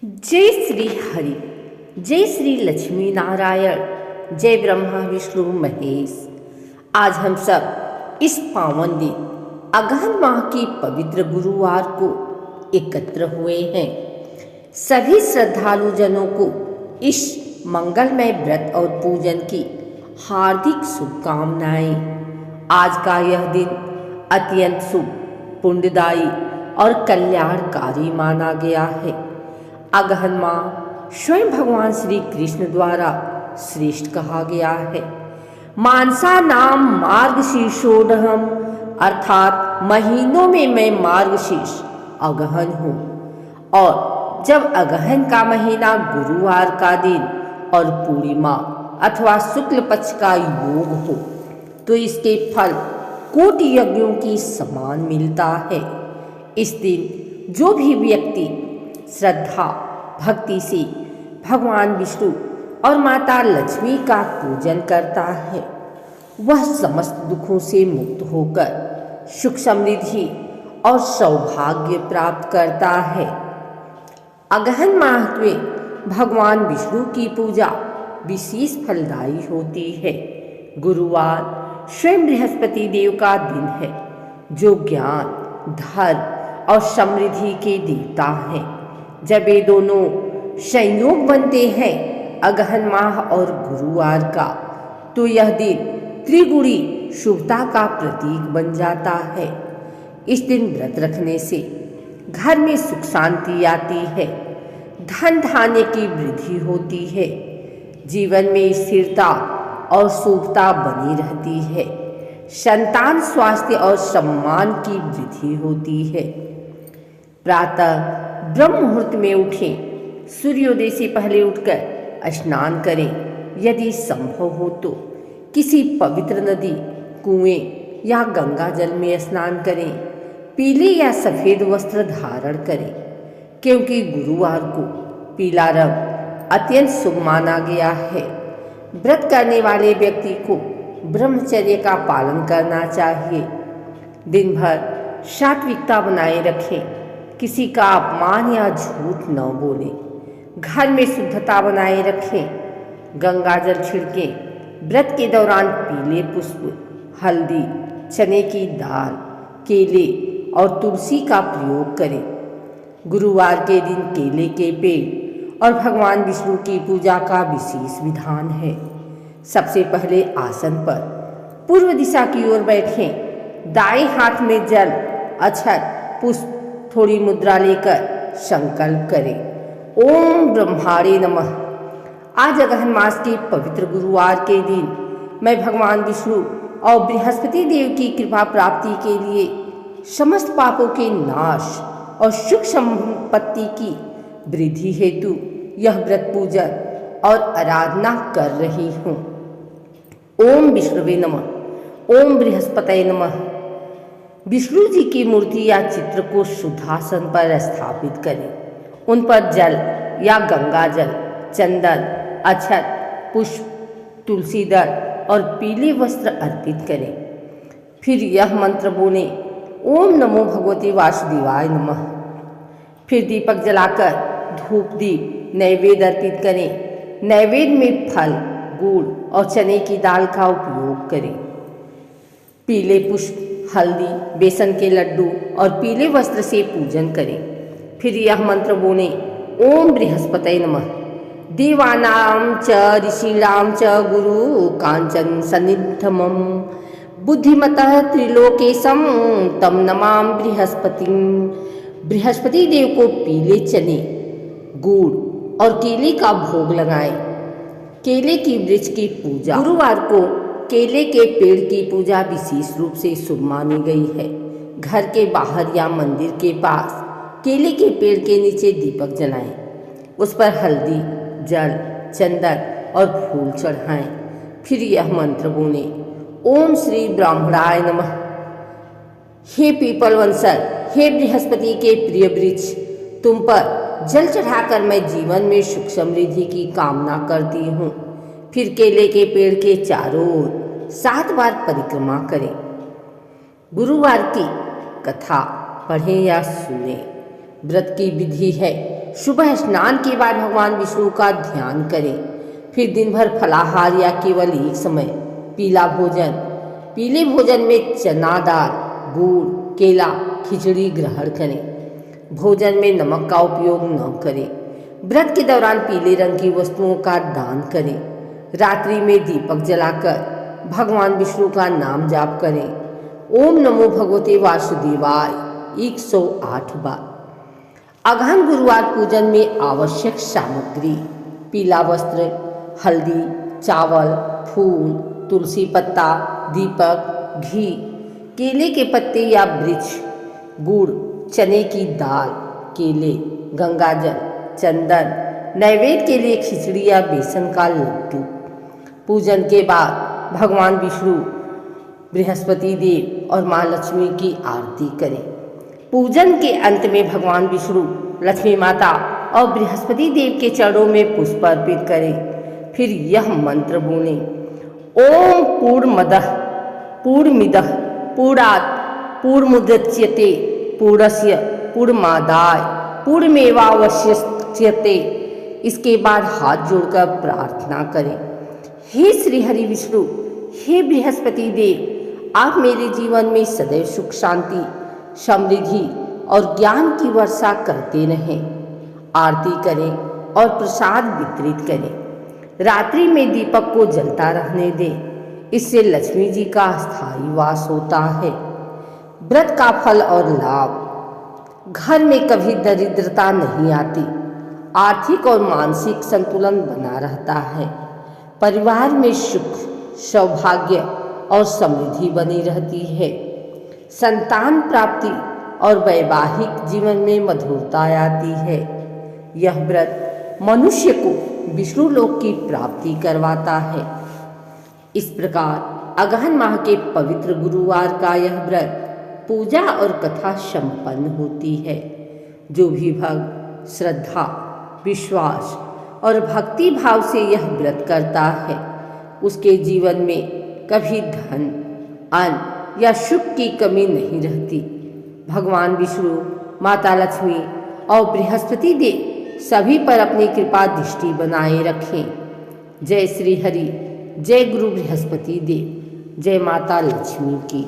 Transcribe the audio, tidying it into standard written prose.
जय श्री हरि, जय श्री लक्ष्मी नारायण, जय ब्रह्मा विष्णु महेश। आज हम सब इस पावन दिन अगहन माह की पवित्र गुरुवार को एकत्र हुए हैं। सभी श्रद्धालु जनों को इस मंगलमय व्रत और पूजन की हार्दिक शुभकामनाएं। आज का यह दिन अत्यंत शुभ, पुण्यदायी और कल्याणकारी माना गया है। अगहन माह स्वयं भगवान श्री कृष्ण द्वारा श्रेष्ठ कहा गया है। मानसा नाम मार्गशीर्षोढम, अर्थात महीनों में मैं मार्गशीर्ष अगहन हूँ। और जब अगहन का महीना गुरुवार का दिन और पूर्णिमा अथवा शुक्ल पक्ष का योग हो तो इसके फल कोटि यज्ञों की समान मिलता है। इस दिन जो भी व्यक्ति श्रद्धा भक्ति से भगवान विष्णु और माता लक्ष्मी का पूजन करता है, वह समस्त दुखों से मुक्त होकर सुख समृद्धि और सौभाग्य प्राप्त करता है। अगहन माह में भगवान विष्णु की पूजा विशेष फलदायी होती है। गुरुवार स्वयं बृहस्पति देव का दिन है, जो ज्ञान, धर्म और समृद्धि के देवता हैं। जब ये दोनों संयोग बनते हैं अगहन माह और गुरुवार का, तो यह दिन त्रिगुणी शुभता का प्रतीक बन जाता है। इस दिन व्रत रखने से घर में सुख शांति आती है, धन धान्य की वृद्धि होती है, जीवन में स्थिरता और शुभता बनी रहती है, संतान स्वास्थ्य और सम्मान की वृद्धि होती है। प्रातः ब्रह्म मुहूर्त में उठें, सूर्योदय से पहले उठकर स्नान करें। यदि संभव हो तो किसी पवित्र नदी, कुएं या गंगा जल में स्नान करें। पीले या सफ़ेद वस्त्र धारण करें, क्योंकि गुरुवार को पीला रंग अत्यंत शुभ माना गया है। व्रत करने वाले व्यक्ति को ब्रह्मचर्य का पालन करना चाहिए। दिन भर सात्विकता बनाए रखें, किसी का अपमान या झूठ न बोलें, घर में शुद्धता बनाए रखें, गंगा जल छिड़कें। व्रत के दौरान पीले पुष्प, हल्दी, चने की दाल, केले और तुलसी का प्रयोग करें। गुरुवार के दिन केले के पेड़ और भगवान विष्णु की पूजा का विशेष विधान है। सबसे पहले आसन पर पूर्व दिशा की ओर बैठें। दाएं हाथ में जल, अक्षत, पुष्प, थोड़ी मुद्रा लेकर संकल्प करें। ओम ब्रह्माणे नमः। आज अगहन मास के पवित्र गुरुवार के दिन मैं भगवान विष्णु और बृहस्पति देव की कृपा प्राप्ति के लिए समस्त पापों के नाश और सुख संपत्ति की वृद्धि हेतु यह व्रत पूजन और आराधना कर रही हूँ। ओम विष्णुवे नमः। ओम बृहस्पतये नमः। विष्णु जी की मूर्ति या चित्र को शुद्धासन पर स्थापित करें। उन पर जल या गंगा जल, चंदन, अक्षत, पुष्प, तुलसी दल और पीले वस्त्र अर्पित करें। फिर यह मंत्र बोलें, ओम नमो भगवते वासुदेवाय नमः। फिर दीपक जलाकर धूप दीप नैवेद्य अर्पित करें। नैवेद्य में फल, गुड़ और चने की दाल का उपयोग करें। पीले पुष्प, हल्दी, बेसन के लड्डू और पीले वस्त्र से पूजन करें। फिर यह मंत्र बोलें, ओम बृहस्पतये नमः। देवानां च ऋषीणां च गुरु कांचन सन्निधमं बुद्धिमतः त्रिलोकेशं तम नमामि बृहस्पतिं। बृहस्पति देव को पीले चने, गुड़ और केले का भोग लगाएं। केले की वृक्ष की पूजा। गुरुवार को केले के पेड़ की पूजा विशेष रूप से शुभ मानी गई है। घर के बाहर या मंदिर के पास केले के पेड़ के नीचे दीपक जलाएं। उस पर हल्दी, जल, चंदन और फूल चढ़ाएं। फिर यह मंत्र बोलें, ओम श्री ब्राह्मणाय नमः। हे पीपल वंशज, हे बृहस्पति के प्रिय वृक्ष, तुम पर जल चढ़ाकर मैं जीवन में सुख समृद्धि की कामना करती हूँ। फिर केले के पेड़ के चारों ओर 7 बार परिक्रमा करें। गुरुवार की कथा पढ़ें या सुनें। व्रत की विधि है, सुबह स्नान के बाद भगवान विष्णु का ध्यान करें। फिर दिन भर फलाहार या केवल एक समय पीला भोजन, पीले भोजन में चना दाल, गुड़, केला, खिचड़ी ग्रहण करें। भोजन में नमक का उपयोग न करें। व्रत के दौरान पीले रंग की वस्तुओं का दान करें। रात्रि में दीपक जलाकर भगवान विष्णु का नाम जाप करें। ओम नमो भगवते वासुदेवाय 108 बार। अगहन गुरुवार पूजन में आवश्यक सामग्री: पीला वस्त्र, हल्दी, चावल, फूल, तुलसी पत्ता, दीपक, घी, केले के पत्ते या वृक्ष, गुड़, चने की दाल, केले, गंगाजल, चंदन, नैवेद्य के लिए खिचड़ी या बेसन का लड्डू। पूजन के बाद भगवान विष्णु, बृहस्पति देव और माँ लक्ष्मी की आरती करें। पूजन के अंत में भगवान विष्णु, लक्ष्मी माता और बृहस्पति देव के चरणों में पुष्प अर्पित करें। फिर यह मंत्र बोलें: ओम पूर्णमदः पूर्णमिदः पूर्णात् पूर्णमुदच्यते पूर्णस्य पूर्णमादाय पूर्णमेवावशिष्यते। इसके बाद हाथ जोड़कर प्रार्थना करें: हे श्री हरि विष्णु, हे बृहस्पति देव, आप मेरे जीवन में सदैव सुख, शांति, समृद्धि और ज्ञान की वर्षा करते रहें। आरती करें और प्रसाद वितरित करें। रात्रि में दीपक को जलता रहने दें। इससे लक्ष्मी जी का स्थायी वास होता है। व्रत का फल और लाभ: घर में कभी दरिद्रता नहीं आती। आर्थिक और मानसिक संतुलन बना रहता है। परिवार में सुख, सौभाग्य और समृद्धि बनी रहती है। संतान प्राप्ति और वैवाहिक जीवन में मधुरता आती है। यह व्रत मनुष्य को विष्णु लोक की प्राप्ति करवाता है। इस प्रकार अगहन माह के पवित्र गुरुवार का यह व्रत पूजा और कथा संपन्न होती है। जो भी भक्त श्रद्धा, विश्वास और भक्ति भाव से यह व्रत करता है, उसके जीवन में कभी धन, अन्न या सुख की कमी नहीं रहती। भगवान विष्णु, माता लक्ष्मी और बृहस्पति देव सभी पर अपनी कृपा दृष्टि बनाए रखें। जय श्री हरि, जय गुरु बृहस्पति देव, जय माता लक्ष्मी की।